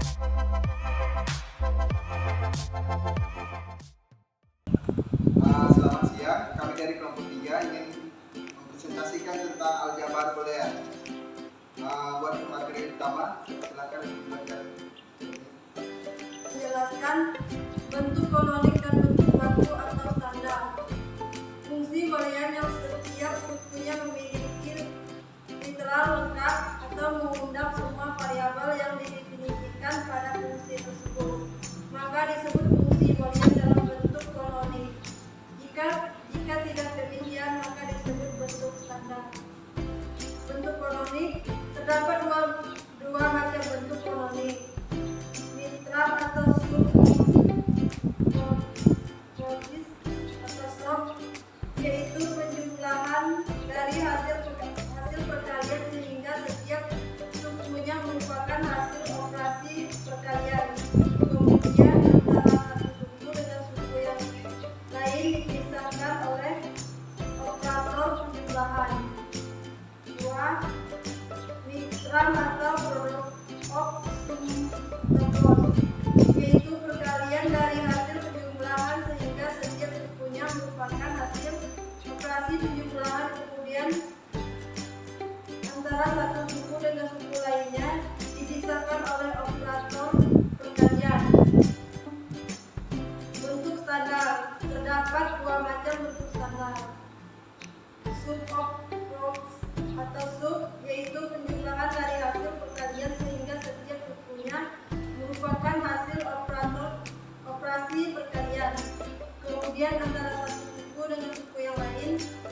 Selamat siang, kami dari kelompok 3 ingin mempresentasikan tentang aljabar boolean. Buat materi pertama, silakan dibaca. Menjelaskan bentuk kanonik dan bentuk baku atau standar. Fungsi boolean yang setiap sukunya memiliki literal lengkap atau mengundang semua variabel yang didefinisikan pada fungsi tersebut, maka disebut fungsi boolean dalam bentuk kanonik. Jika tidak demikian, maka disebut bentuk standar. Bentuk kanonik terdapat dua macam bentuk kanonik, literal atau subordis atau soft, yaitu penjumlahan dari hasil perkalian sehingga setiap sukunya merupakan hasil operasi perkalian. Kemudian antara satu suku dengan suku yang lain dipisahkan oleh operator penjumlahan. 2. Literal atau product of sum total, yaitu perkalian dari hasil penjumlahan sehingga setiap sukunya merupakan hasil operasi penjumlahan. Kemudian antara satu suku dengan suku lainnya dipisahkan oleh operator perkalian. Bentuk standar terdapat dua macam bentuk standar. Sum of products atau sub, yaitu penjumlahan dari hasil perkalian sehingga setiap sukunya merupakan hasil operasi perkalian. Kemudian antara satu suku dengan suku yang lain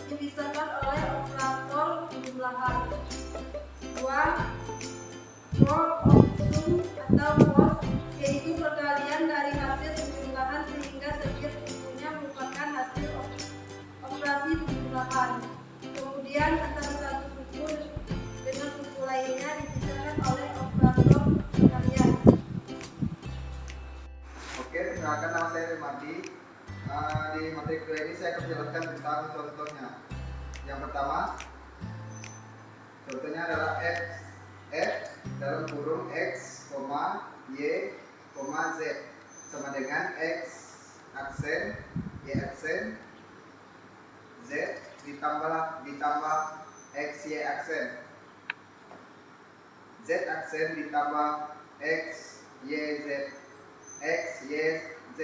dipisahkan oleh operator penjumlahan. 2. Product of sum atau post, yaitu perkalian dari hasil penjumlahan sehingga setiap sukunya merupakan hasil operasi penjumlahan. Kemudian antara satu suku dengan suku lainnya dipisahkan oleh operator perkalian. Oke, perkenalkan nama saya Rimadi. Di materi kedua ini saya akan menjelaskan tentang contohnya. Yang pertama, contohnya adalah f dalam kurung x, y, z sama dengan x aksen, y aksen, z ditambah x, y aksen, z aksen ditambah x, y, z, x, y, z.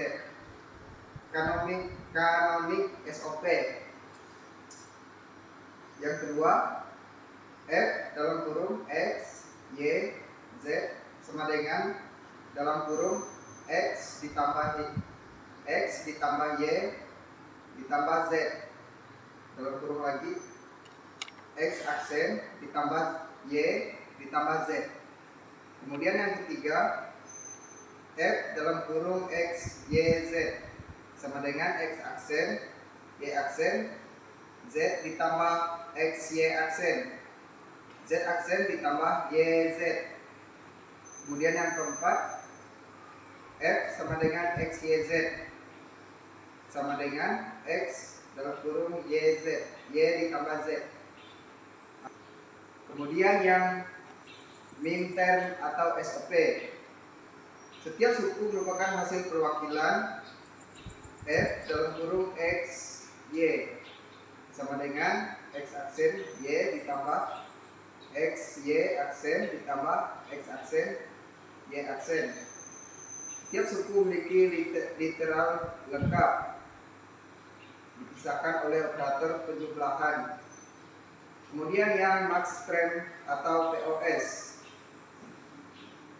Kanonik SOP. Yang kedua, f dalam kurung x, y, z sama dengan dalam kurung x ditambah y ditambah z, dalam kurung lagi x aksen ditambah y ditambah z. Kemudian yang ketiga, f dalam kurung x, y, z sama dengan x aksen, y aksen, z ditambah x, y aksen, z aksen ditambah y, z. Kemudian yang keempat, f sama dengan x, y, z sama dengan x dalam kurung y, z, y ditambah z. Kemudian yang minterm atau SOP. Setiap suku merupakan hasil perwakilan f dalam kurung x, y sama dengan x aksen, y ditambah x, y aksen ditambah x aksen, y aksen. Setiap suku memiliki literal lengkap, dipisahkan oleh operator penjumlahan. Kemudian yang maxframe atau POS.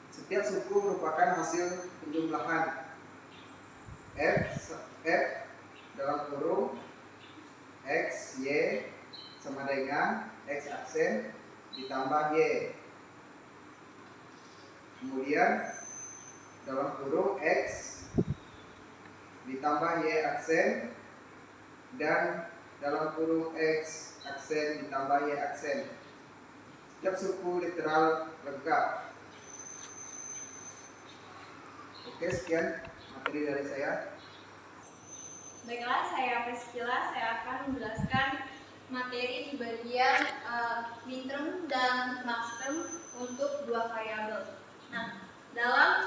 Setiap suku merupakan hasil penjumlahan f dalam kurung x, y sama dengan x aksen ditambah y. Kemudian dalam kurung x ditambah y aksen dan dalam kurung x aksen ditambah y aksen. Setiap suku literal lengkap. Oke, sekian materi dari saya. Baiklah, saya Priscilla. Saya akan menjelaskan materi di bagian minterm dan maxterm untuk dua variabel. Nah, dalam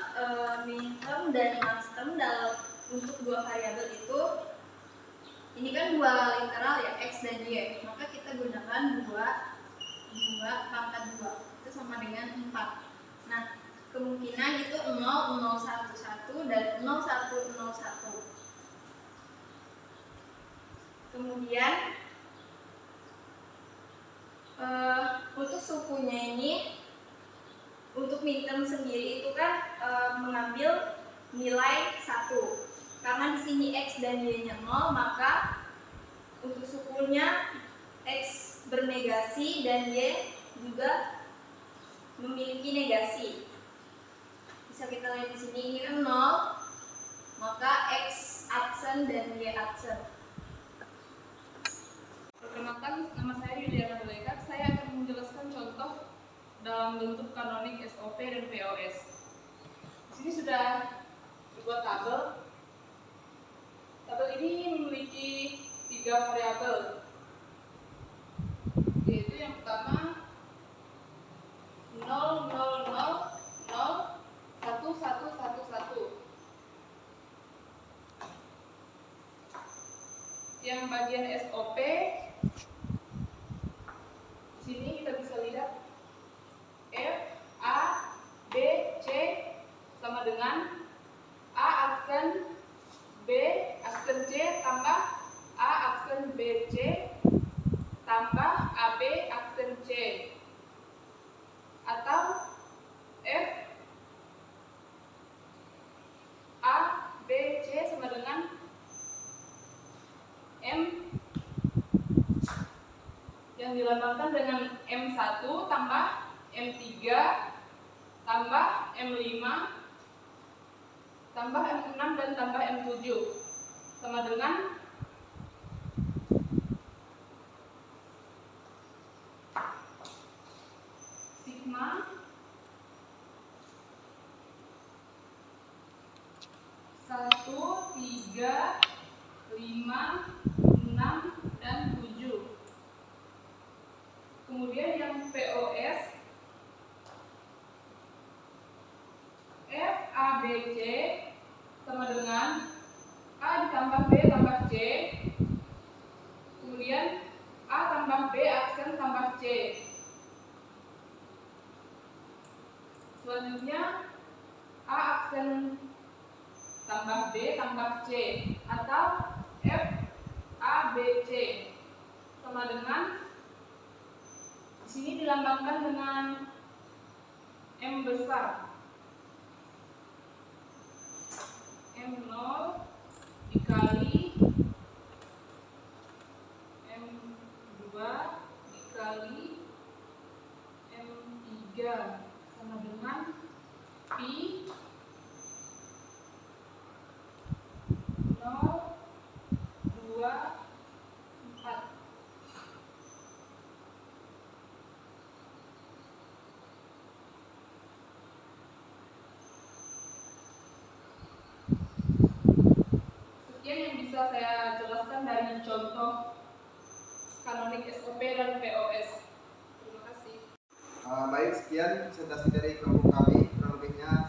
untuk dua variabel itu, ini kan dua literal ya, x dan y, maka kita gunakan 2 pangkat 2 itu sama dengan 4. Nah, kemungkinan itu 0, 0, 1, 1 dan 0, 1, 0, 1. Kemudian untuk sukunya ini, untuk midterm sendiri itu kan mengambil nilai 1. Karena di sini x dan y-nya 0, maka untuk sukunya x bernegasi dan y juga memiliki negasi. Bisa kita lihat di sini, ini kan 0, maka x absen dan y absen. Perkenalkan, nama saya Yuliana Delekat. Saya akan menjelaskan contoh dalam bentuk kanonik SOP dan POS. Di sini sudah dibuat tabel. Tabel ini memiliki 3 variabel, yaitu yang pertama 0, 0, 0, 0, 1, 1, 1, 1. Yang bagian SOP, di sini kita bisa lihat F, A, B, C sama dengan A aksen B aksen C tambah A aksen BC tambah AB aksen C, atau F A B C sama dengan M yang dilambangkan dengan M1 tambah M3 tambah M5 tambah M6 dan tambah M7 sama dengan sigma 1, 3, 5, 6, dan 7. Kemudian yang POS F, A, B, C sama dengan A ditambah B tambah C, kemudian A tambah B aksen tambah C. Selanjutnya A aksen tambah B tambah C, atau F A B C sama dengan, di sini dilambangkan dengan M besar, M0 dikali M2 dikali M3 sama dengan Pi 0, 2, 4. Sekian yang bisa saya jelaskan dari contoh kanonik SOP dan POS. Terima kasih. Baik, sekian presentasi dari kelompok kami. Kurang lebihnya